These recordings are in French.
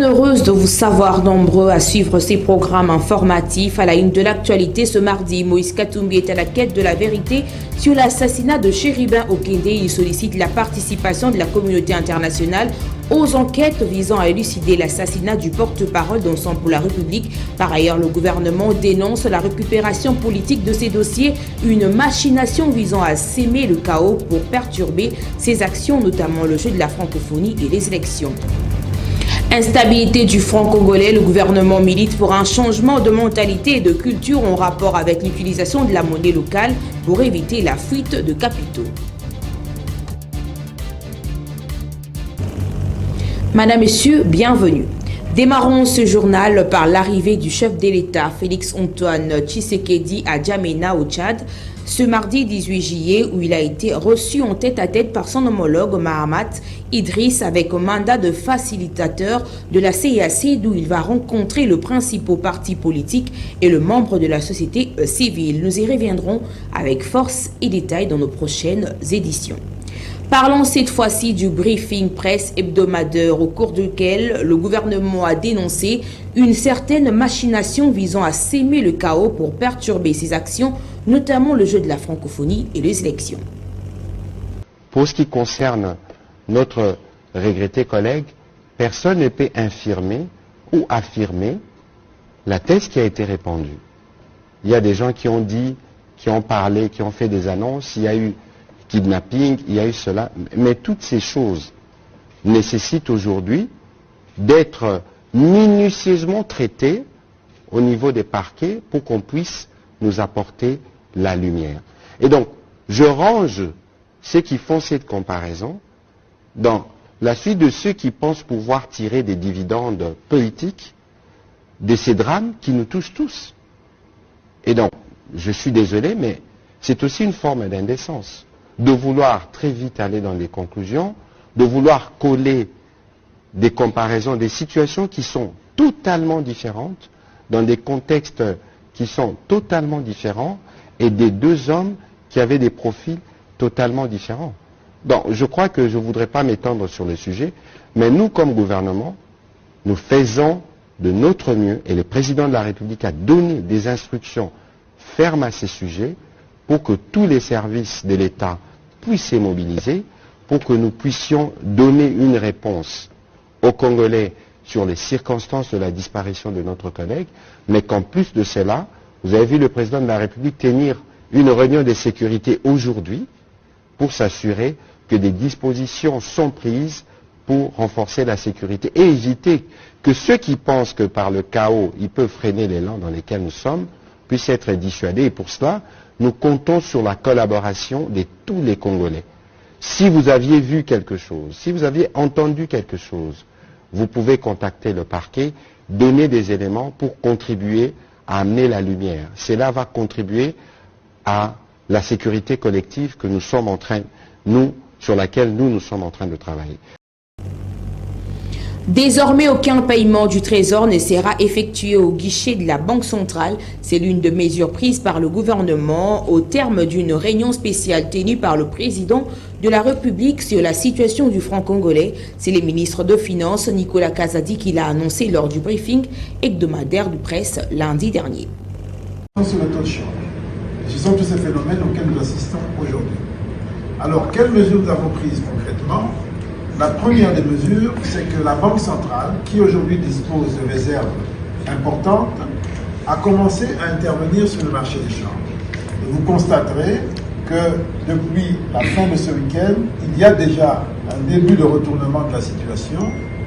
Bien heureuse de vous savoir nombreux à suivre ces programmes informatifs. À la une de l'actualité ce mardi, Moïse Katumbi est à la quête de la vérité sur l'assassinat de Chérubin Okende. Il sollicite la participation de la communauté internationale aux enquêtes visant à élucider l'assassinat du porte-parole d'Ensemble pour la République. Par ailleurs, le gouvernement dénonce la récupération politique de ces dossiers, une machination visant à s'aimer le chaos pour perturber ses actions, notamment le jeu de la francophonie et les élections. Instabilité du franc congolais, le gouvernement milite pour un changement de mentalité et de culture en rapport avec l'utilisation de la monnaie locale pour éviter la fuite de capitaux. Madame, Messieurs, bienvenue. Démarrons ce journal par l'arrivée du chef de l'État, Félix-Antoine Tshisekedi, à Djamena, au Tchad, ce mardi 18 juillet, où il a été reçu en tête-à-tête par son homologue Mahamat Idriss avec un mandat de facilitateur de la CIAC, d'où il va rencontrer le principal parti politique et le membre de la société civile. Nous y reviendrons avec force et détail dans nos prochaines éditions. Parlons cette fois-ci du briefing presse hebdomadaire au cours duquel le gouvernement a dénoncé une certaine machination visant à s'aimer le chaos pour perturber ses actions, notamment le jeu de la francophonie et les élections. Pour ce qui concerne notre regretté collègue, personne ne peut infirmer ou affirmer la thèse qui a été répandue. Il y a des gens qui ont dit, qui ont parlé, qui ont fait des annonces, il y a eu kidnapping, il y a eu cela, mais toutes ces choses nécessitent aujourd'hui d'être minutieusement traitées au niveau des parquets pour qu'on puisse nous apporter la lumière. Et donc, je range ceux qui font cette comparaison dans la suite de ceux qui pensent pouvoir tirer des dividendes politiques de ces drames qui nous touchent tous. Et donc, je suis désolé, mais c'est aussi une forme d'indécence de vouloir très vite aller dans des conclusions, de vouloir coller des comparaisons, des situations qui sont totalement différentes, dans des contextes qui sont totalement différents, et des deux hommes qui avaient des profils totalement différents. Donc, je crois que je ne voudrais pas m'étendre sur le sujet, mais nous, comme gouvernement, nous faisons de notre mieux, et le président de la République a donné des instructions fermes à ces sujets, pour que tous les services de l'État puissent se mobiliser, pour que nous puissions donner une réponse aux Congolais sur les circonstances de la disparition de notre collègue, mais qu'en plus de cela, vous avez vu le président de la République tenir une réunion de sécurité aujourd'hui pour s'assurer que des dispositions sont prises pour renforcer la sécurité et éviter que ceux qui pensent que par le chaos, ils peuvent freiner l'élan dans lesquels nous sommes, puissent être dissuadés. Et pour cela, nous comptons sur la collaboration de tous les Congolais. Si vous aviez vu quelque chose, si vous aviez entendu quelque chose, vous pouvez contacter le parquet, donner des éléments pour contribuer à amener la lumière. Cela va contribuer à la sécurité collective que nous sommes en train, sur laquelle nous sommes en train de travailler. Désormais, aucun paiement du Trésor ne sera effectué au guichet de la Banque centrale. C'est l'une des mesures prises par le gouvernement au terme d'une réunion spéciale tenue par le président de la République sur la situation du franc congolais. C'est le ministre de Finances, Nicolas Kazadi, qui l'a annoncé lors du briefing hebdomadaire de presse lundi dernier. Sur le taux de change, ce sont tous ces phénomènes auxquels nous assistons aujourd'hui. Alors, quelles mesures nous avons prises concrètement ? La première des mesures, c'est que la Banque centrale, qui aujourd'hui dispose de réserves importantes, a commencé à intervenir sur le marché des changes. Et vous constaterez que depuis la fin de ce week-end, il y a déjà un début de retournement de la situation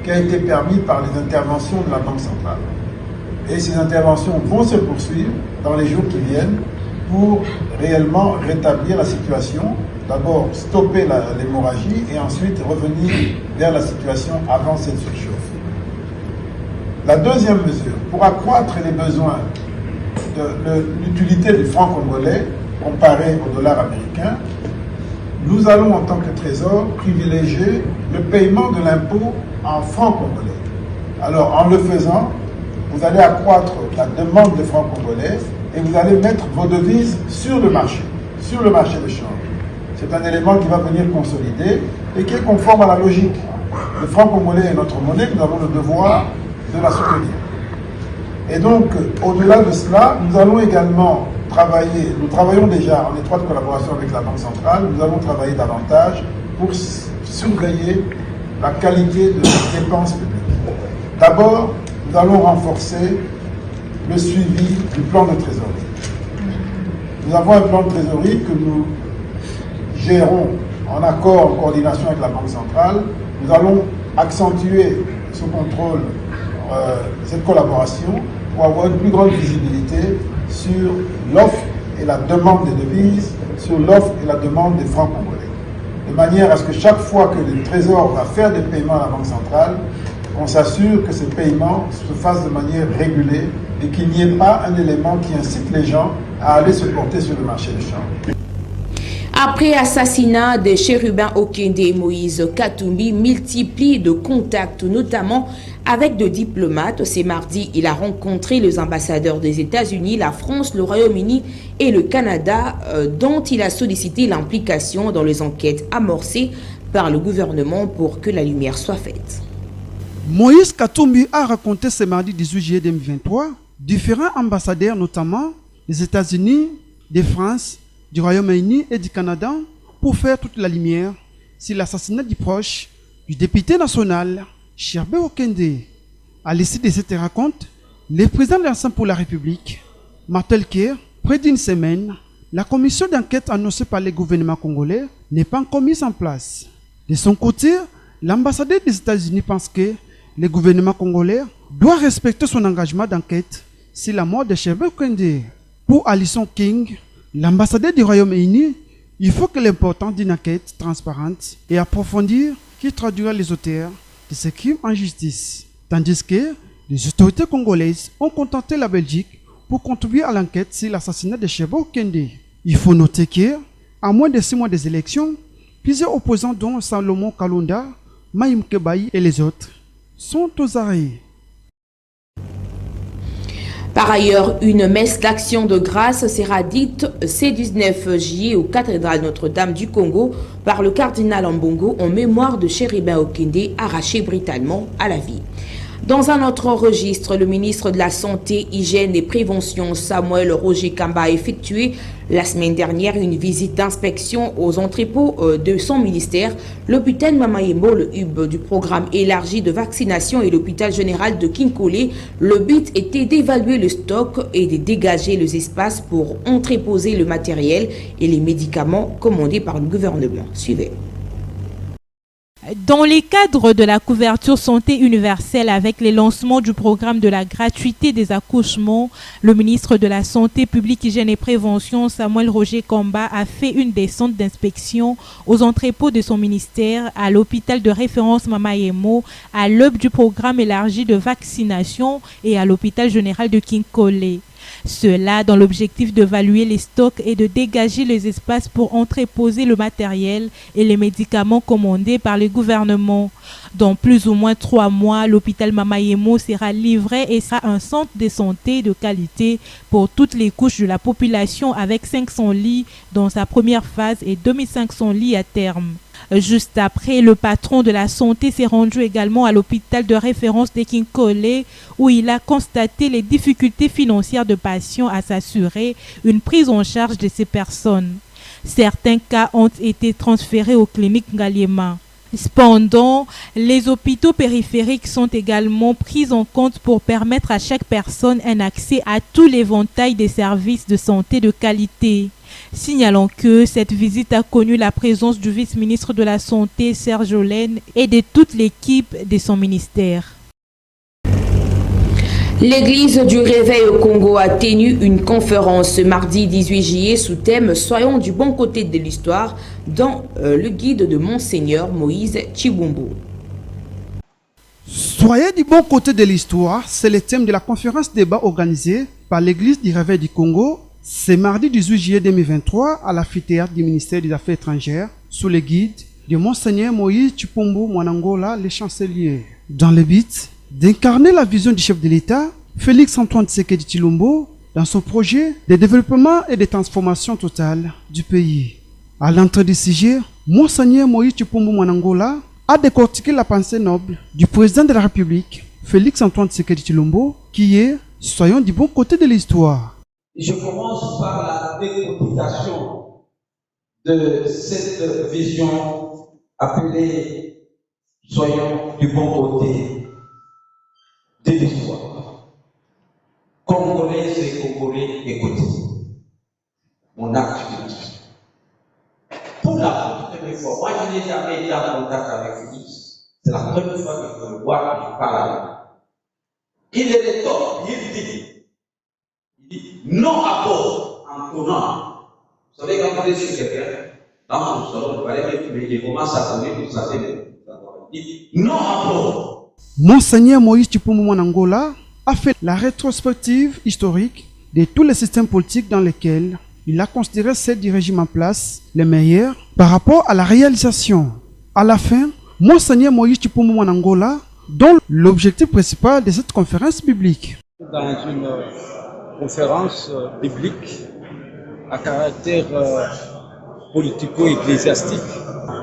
qui a été permis par les interventions de la Banque centrale. Et ces interventions vont se poursuivre dans les jours qui viennent pour réellement rétablir la situation. D'abord stopper l'hémorragie et ensuite revenir vers la situation avant cette surchauffe. La deuxième mesure, pour accroître les besoins de l'utilité du franc congolais comparé au dollar américain, nous allons en tant que Trésor privilégier le paiement de l'impôt en franc congolais. Alors en le faisant, vous allez accroître la demande de francs congolais et vous allez mettre vos devises sur le marché de change. C'est un élément qui va venir consolider et qui est conforme à la logique. Le franc congolais est notre monnaie, nous avons le devoir de la soutenir. Et donc, au-delà de cela, nous allons également travailler, nous travaillons déjà en étroite collaboration avec la Banque centrale, nous allons travailler davantage pour surveiller la qualité de nos dépenses publiques. D'abord, nous allons renforcer le suivi du plan de trésorerie. Nous avons un plan de trésorerie que nous gérons en accord, en coordination avec la Banque centrale. Nous allons accentuer ce contrôle, cette collaboration, pour avoir une plus grande visibilité sur l'offre et la demande des devises, sur l'offre et la demande des francs congolais. De manière à ce que chaque fois que le Trésor va faire des paiements à la Banque centrale, on s'assure que ces paiements se fassent de manière régulée et qu'il n'y ait pas un élément qui incite les gens à aller se porter sur le marché du change. Après l'assassinat de Chérubin Okende, Moïse Katumbi multiplie de contacts, notamment avec des diplomates. Ce mardi, il a rencontré les ambassadeurs des États-Unis, la France, le Royaume-Uni et le Canada, dont il a sollicité l'implication dans les enquêtes amorcées par le gouvernement pour que la lumière soit faite. Moïse Katumbi a raconté ce mardi 18 juillet 2023 différents ambassadeurs, notamment des États-Unis, de France, du Royaume-Uni et du Canada, pour faire toute la lumière sur l'assassinat du proche du député national Chérubin Okende. À l'issue de cette rencontre, le président de l'Assemblée pour la République, Martel Kerr, près d'une semaine, la commission d'enquête annoncée par le gouvernement congolais n'est pas encore mise en place. De son côté, l'ambassadeur des États-Unis pense que le gouvernement congolais doit respecter son engagement d'enquête sur la mort de Chérubin Okende. Pour Alison King, l'ambassadeur du Royaume-Uni, il faut que l'importance d'une enquête transparente et approfondie qui traduira les auteurs de ce crime en justice. Tandis que les autorités congolaises ont contenté la Belgique pour contribuer à l'enquête sur l'assassinat de Chérubin Okende. Il faut noter que, à moins de 6 mois des élections, plusieurs opposants dont Salomon Kalonda, Maïm Kebaï et les autres sont aux arrêts. Par ailleurs, une messe d'action de grâce sera dite ce 19 juillet aux cathédrales Notre-Dame du Congo par le cardinal Ambongo en mémoire de Chérubin Okende arraché brutalement à la vie. Dans un autre registre, le ministre de la Santé, Hygiène et Prévention, Samuel Roger Kamba, a effectué la semaine dernière une visite d'inspection aux entrepôts de son ministère, l'hôpital Mamayemo, le hub du programme élargi de vaccination et l'hôpital général de Kinkole. Le but était d'évaluer le stock et de dégager les espaces pour entreposer le matériel et les médicaments commandés par le gouvernement. Suivez. Dans les cadres de la couverture santé universelle avec les lancements du programme de la gratuité des accouchements, le ministre de la Santé publique, Hygiène et Prévention, Samuel Roger Kamba, a fait une descente d'inspection aux entrepôts de son ministère, à l'hôpital de référence Mamayemo, à l'hub du programme élargi de vaccination et à l'hôpital général de Kinkole. Cela dans l'objectif d'évaluer les stocks et de dégager les espaces pour entreposer le matériel et les médicaments commandés par le gouvernement. Dans plus ou moins 3 mois, l'hôpital Mamayemo sera livré et sera un centre de santé de qualité pour toutes les couches de la population avec 500 lits dans sa première phase et 2500 lits à terme. Juste après, le patron de la santé s'est rendu également à l'hôpital de référence de Kinkole où il a constaté les difficultés financières de patients à s'assurer une prise en charge de ces personnes. Certains cas ont été transférés aux cliniques Ngaliema. Cependant, les hôpitaux périphériques sont également pris en compte pour permettre à chaque personne un accès à tout l'éventail des services de santé de qualité. Signalons que cette visite a connu la présence du vice-ministre de la Santé, Serge Olène, et de toute l'équipe de son ministère. L'église du Réveil au Congo a tenu une conférence ce mardi 18 juillet sous thème « Soyons du bon côté de l'histoire » dans le guide de Monseigneur Moïse Chibumbu. Soyez du bon côté de l'histoire, c'est le thème de la conférence débat organisée par l'église du Réveil du Congo ce mardi 18 juillet 2023 à l'amphithéâtre du ministère des Affaires étrangères sous le guide de Monseigneur Moïse Chibumbu Mwanangola, le chancelier. Dans le but d'incarner la vision du chef de l'État, Félix Antoine Tshisekedi Tshilombo, dans son projet de développement et de transformation totale du pays. À l'entrée du sujet, Monseigneur Moïse Chibumbu Mwanangola a décortiqué la pensée noble du président de la République Félix Antoine Tshisekedi Tshilombo, qui est « Soyons du bon côté de l'histoire ». Je commence par la décortication de cette vision appelée « Soyons du bon côté de l'histoire ». Congolais et Congolais, écoutez mon acte politique. Pour la première fois, moi je n'ai jamais été en contact avec Félix. C'est la première fois que je le vois et je parle avec lui. Il est de tort, il dit non à bord en tournant. Vous savez, quand vous êtes sur quelqu'un, dans son salon, vous allez il commence à tourner, vous savez, il dit non à bord. Monseigneur Moïse Tshipomu Mwanangola a fait la rétrospective historique de tous les systèmes politiques dans lesquels il a considéré ceux du régime en place les meilleurs par rapport à la réalisation. À la fin, Monseigneur Moïse Tshipomu Mwanangola donne l'objectif principal de cette conférence biblique. Dans une conférence biblique à caractère politico-ecclésiastique,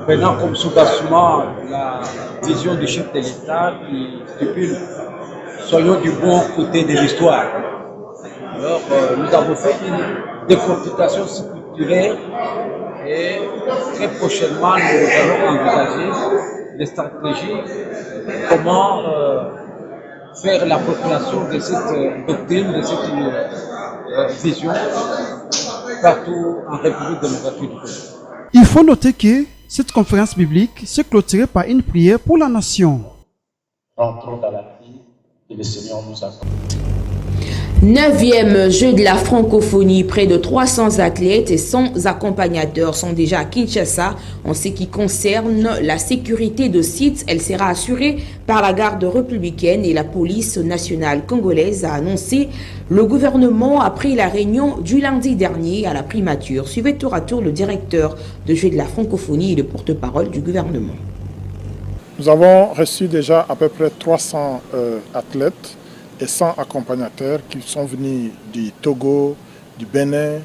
prenant comme soubassement la vision du chef de l'État qui stipule « Soyons du bon côté de l'histoire ». Alors, nous avons fait une décortication structurée et très prochainement, nous allons envisager des stratégies, comment faire l'appropriation de cette doctrine, de cette vision partout en République démocratique du Congo. Il faut noter que cette conférence biblique s'est clôturée par une prière pour la nation. Rentrons dans la vie que le Seigneur nous accorde. 9e jeu de la francophonie, près de 300 athlètes et 100 accompagnateurs sont déjà à Kinshasa. En ce qui concerne la sécurité de sites, elle sera assurée par la garde républicaine et la police nationale congolaise, a annoncé le gouvernement après la réunion du lundi dernier à la primature. Suivez tour à tour le directeur de jeu de la francophonie et le porte-parole du gouvernement. Nous avons reçu déjà à peu près 300 athlètes et 100 accompagnateurs qui sont venus du Togo, du Bénin,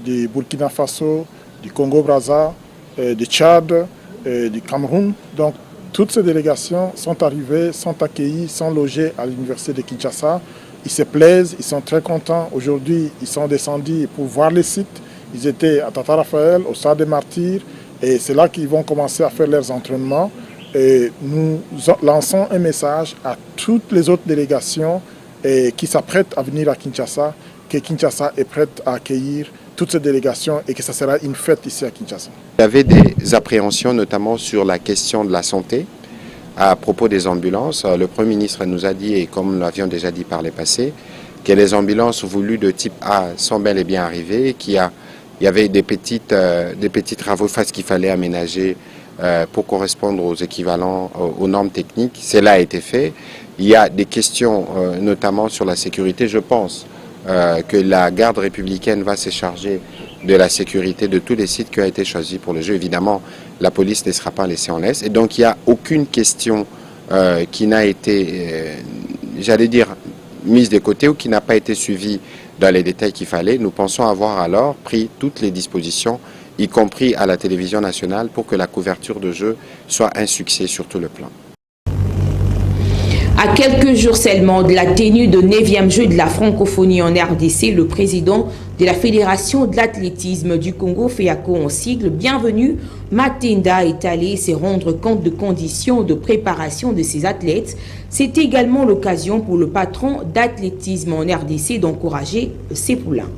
du Burkina Faso, du Congo-Brazza, du Tchad, du Cameroun. Donc toutes ces délégations sont arrivées, sont accueillies, sont logées à l'université de Kinshasa. Ils se plaisent, ils sont très contents. Aujourd'hui, ils sont descendus pour voir les sites. Ils étaient à Tata Raphaël, au Stade des Martyrs, et c'est là qu'ils vont commencer à faire leurs entraînements. Et nous lançons un message à toutes les autres délégations qui s'apprêtent à venir à Kinshasa, que Kinshasa est prête à accueillir toutes ces délégations et que ça sera une fête ici à Kinshasa. Il y avait des appréhensions notamment sur la question de la santé à propos des ambulances. Le Premier ministre nous a dit, et comme nous l'avions déjà dit par le passé, que les ambulances voulues de type A sont bel et bien arrivées, qu'il y avait des petits travaux qu'il fallait aménager pour correspondre aux équivalents, aux normes techniques. Cela a été fait. Il y a des questions notamment sur la sécurité. Je pense que la garde républicaine va se charger de la sécurité de tous les sites qui ont été choisis pour le jeu. Évidemment, la police ne sera pas laissée en laisse. Et donc, il n'y a aucune question qui n'a été, j'allais dire, mise de côté ou qui n'a pas été suivie dans les détails qu'il fallait. Nous pensons avoir alors pris toutes les dispositions, y compris à la télévision nationale, pour que la couverture de jeu soit un succès sur tout le plan. À quelques jours seulement de la tenue de 9e jeu de la francophonie en RDC, le président de la Fédération de l'athlétisme du Congo, FEACO en sigle, Bienvenue Matenda, est allé se rendre compte de conditions de préparation de ses athlètes. C'est également l'occasion pour le patron d'athlétisme en RDC d'encourager ses poulains.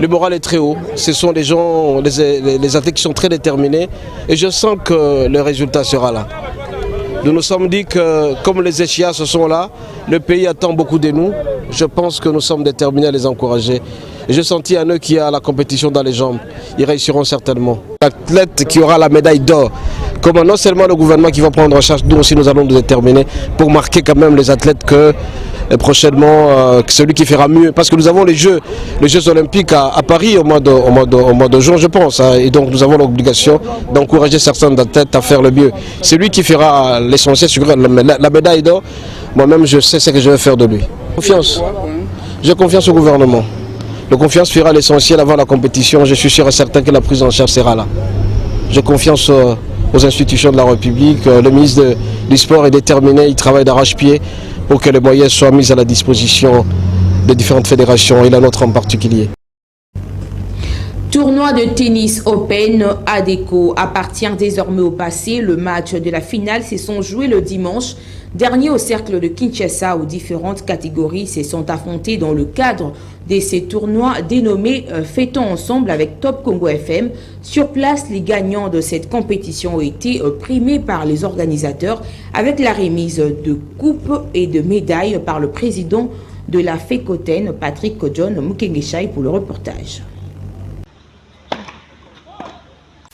Le moral est très haut. Ce sont des gens, les athlètes qui sont très déterminés et je sens que le résultat sera là. Nous nous sommes dit que comme les échéances sont là, le pays attend beaucoup de nous. Je pense que nous sommes déterminés à les encourager. Et je sentis un eux qui a la compétition dans les jambes. Ils réussiront certainement. L'athlète qui aura la médaille d'or, comme non seulement le gouvernement qui va prendre en charge, nous aussi nous allons nous déterminer pour marquer quand même les athlètes que prochainement, celui qui fera mieux. Parce que nous avons les Jeux olympiques à Paris au mois de juin, je pense. Et donc nous avons l'obligation d'encourager certains athlètes à faire le mieux. C'est lui qui fera l'essentiel sur la médaille d'or. Moi-même, je sais ce que je vais faire de lui. Confiance. J'ai confiance au gouvernement. La confiance fera l'essentiel avant la compétition. Je suis sûr et certain que la prise en charge sera là. J'ai confiance aux institutions de la République. Le ministre du Sport est déterminé, il travaille d'arrache-pied pour que les moyens soient mis à la disposition des différentes fédérations et la nôtre en particulier. Tournoi de tennis Open ADECO appartient désormais au passé. Le match de la finale se sont joués le dimanche dernier au cercle de Kinshasa où différentes catégories se sont affrontées dans le cadre de ces tournois dénommés Fêtons ensemble avec Top Congo FM. Sur place, les gagnants de cette compétition ont été primés par les organisateurs avec la remise de coupes et de médailles par le président de la FECOTEN, Patrick John Mukengeshaï, pour le reportage.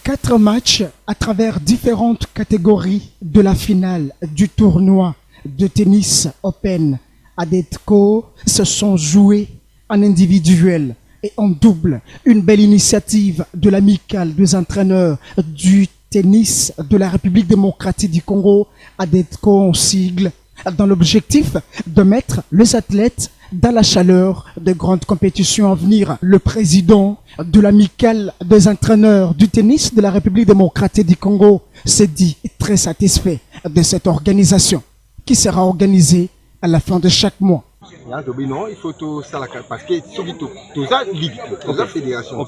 4 matchs à travers différentes catégories de la finale du tournoi de tennis Open ADECO se sont joués en individuel et en double. Une belle initiative de l'amicale des entraîneurs du tennis de la République démocratique du Congo, ADECO en sigle, dans l'objectif de mettre les athlètes dans la chaleur de grandes compétitions à venir. Le président de l'amicale des entraîneurs du tennis de la République démocratique du Congo s'est dit très satisfait de cette organisation qui sera organisée à la fin de chaque mois. Non, il faut tout ça parce que tout ça ligue, tout ça fédération.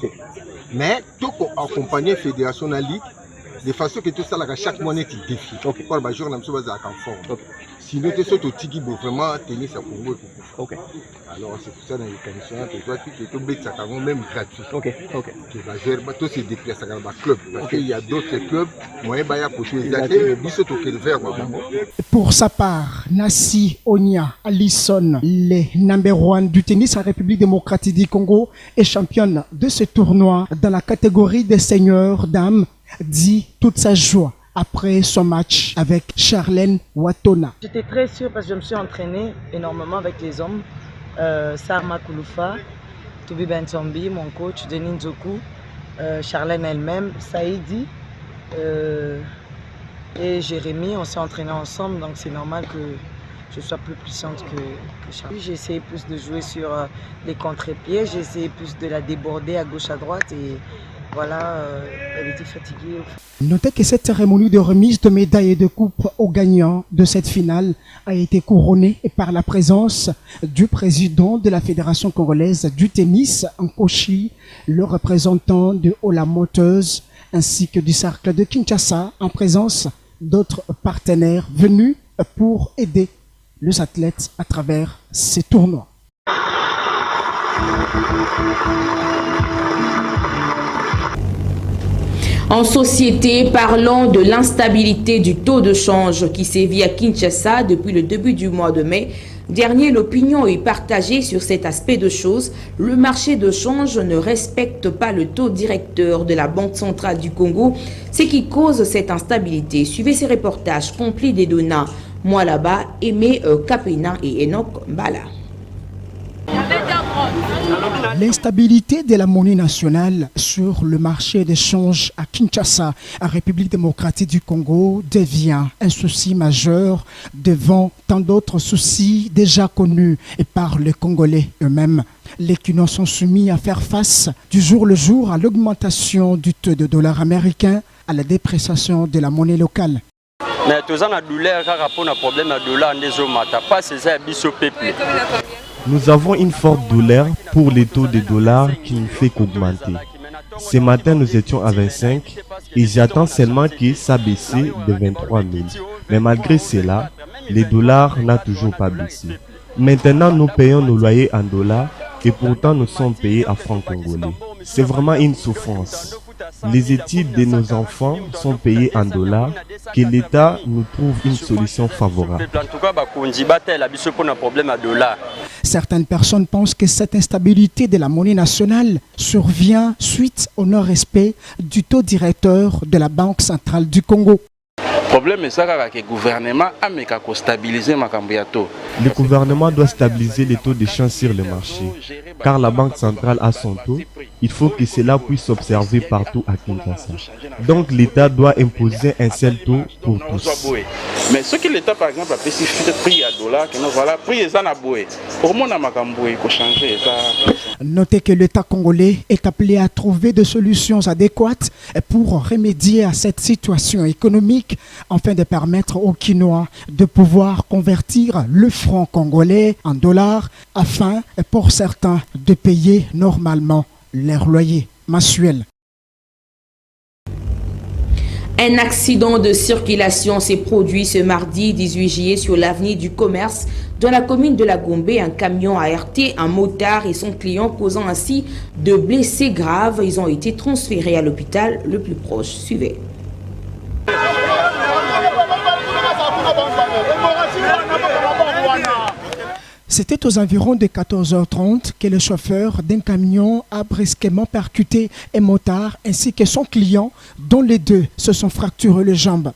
Mais tout accompagner la fédération la ligue de façon que tout ça chaque mois est défi. Pour le jour, on a forme. Sinon, tu es tiki vraiment tennis à Congo. Alors, c'est pour ça dans les conditions que toi, tu es tombé ça même gratuit. Tu vas gérer tous ces déplacements dans le club. Parce qu'il y a d'autres clubs, moyen de pour les athlètes, mais ils le faire. Pour sa part, Nassi Onia Alisson, les number 1 du tennis en République démocratique du Congo, est championne de ce tournoi dans la catégorie des seniors dames, dit toute sa joie après son match avec Charlène Watona. J'étais très sûre parce que je me suis entraînée énormément avec les hommes. Sarma Kouloufa, Toubi Bensombi, mon coach, Denis Nzoku, Charlène elle-même, Saïdi et Jérémy, on s'est entraînés ensemble, donc c'est normal que je sois plus puissante que Charlène. J'ai essayé plus de jouer sur les contre-pieds, j'ai essayé plus de la déborder à gauche à droite et voilà, elle était fatiguée. Notez que cette cérémonie de remise de médailles et de coupes aux gagnants de cette finale a été couronnée par la présence du président de la Fédération congolaise du tennis, Nkoshi, le représentant de Ola Motors, ainsi que du cercle de Kinshasa, en présence d'autres partenaires venus pour aider les athlètes à travers ces tournois. En société, parlons de l'instabilité du taux de change qui sévit à Kinshasa depuis le début du mois de mai dernier. L'opinion est partagée sur cet aspect de choses. Le marché de change ne respecte pas le taux directeur de la Banque centrale du Congo, ce qui cause cette instabilité. Suivez ces reportages complets des Dona Mwalaba, Aimé Kapena et Enoch Mbala. L'instabilité de la monnaie nationale sur le marché d'échange à Kinshasa, en République démocratique du Congo, devient un souci majeur devant tant d'autres soucis déjà connus par les Congolais eux-mêmes. Les qui n'en sont soumis à faire face du jour le jour à l'augmentation du taux de dollar américain, à la dépréciation de la monnaie locale. Mais tous en a douleur car rapport à problème à dollar en des pas c'est biso peuple. Nous avons une forte douleur pour les taux de dollars qui ne fait qu'augmenter. Ce matin, nous étions à 25 et j'attends seulement que ça baisse de 23 000. Mais malgré cela, les dollars n'ont toujours pas baissé. Maintenant, nous payons nos loyers en dollars et pourtant nous sommes payés à francs congolais. C'est vraiment une souffrance. Les études de nos enfants sont payées en dollars, que l'État nous trouve une solution favorable. Certaines personnes pensent que cette instabilité de la monnaie nationale survient suite au non-respect du taux directeur de la Banque centrale du Congo. problème est ça que le gouvernement a stabilisé ma cambiato. Le gouvernement doit stabiliser les taux d'échange sur le marché, car la Banque centrale a son taux. Il faut que cela puisse s'observer partout à Kinshasa. Donc l'État doit imposer un seul taux pour tous. Mais ce que l'État par exemple a spécifié prix à dollar, que nous voilà prix est à boé. Pour moi na makambo il faut changer ça. Notez que l'État congolais est appelé à trouver des solutions adéquates pour remédier à cette situation économique afin de permettre aux Kinois de pouvoir convertir le franc congolais en dollars afin pour certains de payer normalement leur loyer mensuel. Un accident de circulation s'est produit ce mardi 18 juillet sur l'avenue du Commerce dans la commune de la Gombe. Un camion a heurté un motard et son client, causant ainsi de blessés graves. Ils ont été transférés à l'hôpital le plus proche. Suivez. C'était aux environs de 14h30 que le chauffeur d'un camion a brusquement percuté un motard ainsi que son client, dont les deux se sont fracturés les jambes.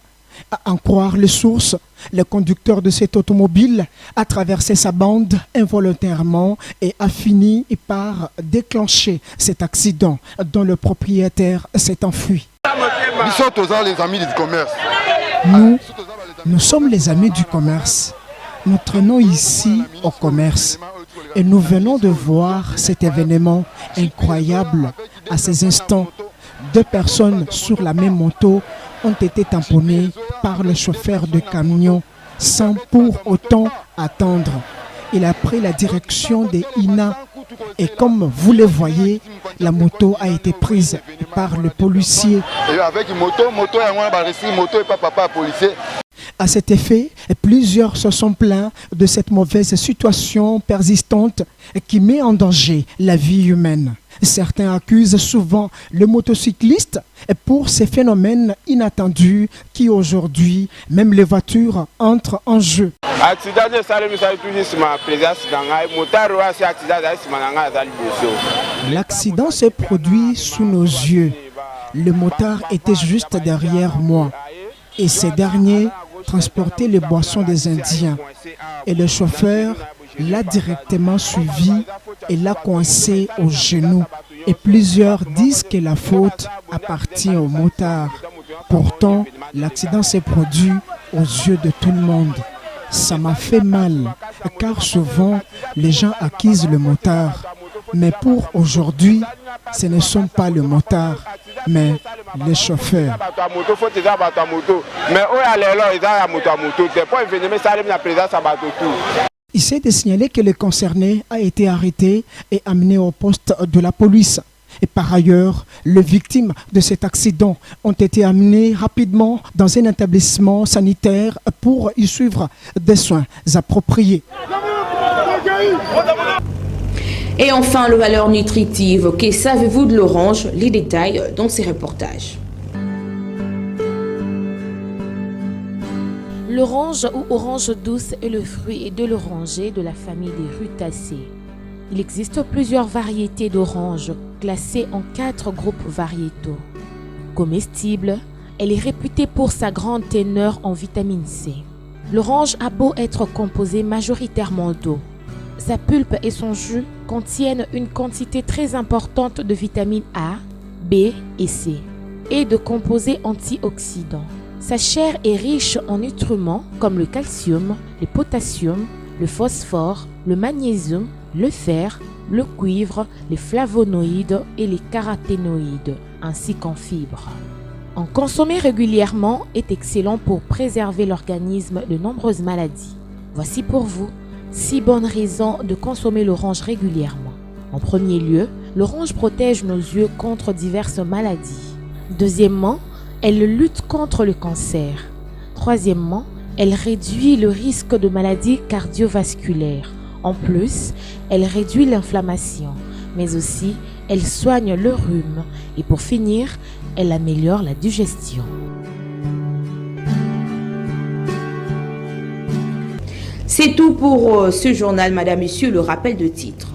À en croire les sources, le conducteur de cette automobile a traversé sa bande involontairement et a fini par déclencher cet accident dont le propriétaire s'est enfui. Nous sommes les amis du commerce. Nous traînons ici au commerce et nous venons de voir cet événement incroyable. À ces instants, 2 personnes sur la même moto ont été tamponnées par le chauffeur de camion sans pour autant attendre. Il a pris la direction des INA et comme vous le voyez, la moto a été prise par le policier. À cet effet, plusieurs se sont plaints de cette mauvaise situation persistante qui met en danger la vie humaine. Certains accusent souvent le motocycliste pour ces phénomènes inattendus qui aujourd'hui, même les voitures entrent en jeu. L'accident s'est produit sous nos yeux. Le motard était juste derrière moi et ces derniers transportaient les boissons des Indiens. Et le chauffeur l'a directement suivi et l'a coincé au genou. Et plusieurs disent que la faute appartient au motard. Pourtant, l'accident s'est produit aux yeux de tout le monde. Ça m'a fait mal, car souvent, les gens accusent le motard. Mais pour aujourd'hui, ce ne sont pas le motard, mais les chauffeurs. Il s'est de signaler que le concerné a été arrêté et amené au poste de la police. Et par ailleurs, les victimes de cet accident ont été amenées rapidement dans un établissement sanitaire pour y suivre des soins appropriés. Et enfin, les valeurs nutritives. Que savez-vous de l'orange? Les détails dans ces reportages. L'orange ou orange douce est le fruit de l'oranger de la famille des rutacées. Il existe plusieurs variétés d'oranges classées en 4 groupes variétaux. Comestible, elle est réputée pour sa grande teneur en vitamine C. L'orange a beau être composée majoritairement d'eau. Sa pulpe et son jus contiennent une quantité très importante de vitamines A, B et C et de composés antioxydants. Sa chair est riche en nutriments comme le calcium, le potassium, le phosphore, le magnésium, le fer, le cuivre, les flavonoïdes et les caroténoïdes, ainsi qu'en fibres. En consommer régulièrement est excellent pour préserver l'organisme de nombreuses maladies. Voici pour vous 6 bonnes raisons de consommer l'orange régulièrement. En premier lieu, l'orange protège nos yeux contre diverses maladies. Deuxièmement, elle lutte contre le cancer. Troisièmement, elle réduit le risque de maladies cardiovasculaires. En plus, elle réduit l'inflammation, mais aussi elle soigne le rhume. Et pour finir, elle améliore la digestion. C'est tout pour ce journal, Madame, Monsieur, le rappel de titre.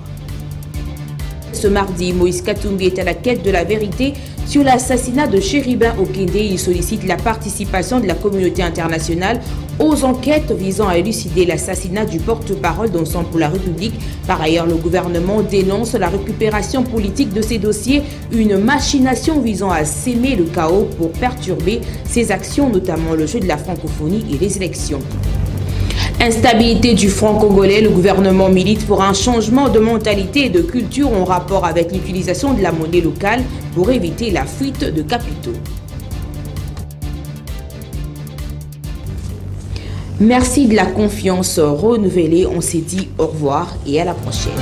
Ce mardi, Moïse Katumbi est à la quête de la vérité Sur l'assassinat de Chéribin Okende, il sollicite la participation de la communauté internationale aux enquêtes visant à élucider l'assassinat du porte-parole d'Ensemble pour la République. Par ailleurs, le gouvernement dénonce la récupération politique de ces dossiers, une machination visant à s'aimer le chaos pour perturber ses actions, notamment le jeu de la francophonie et les élections. Instabilité du franc congolais, le gouvernement milite pour un changement de mentalité et de culture en rapport avec l'utilisation de la monnaie locale pour éviter la fuite de capitaux. Merci de la confiance renouvelée. On s'est dit au revoir et à la prochaine.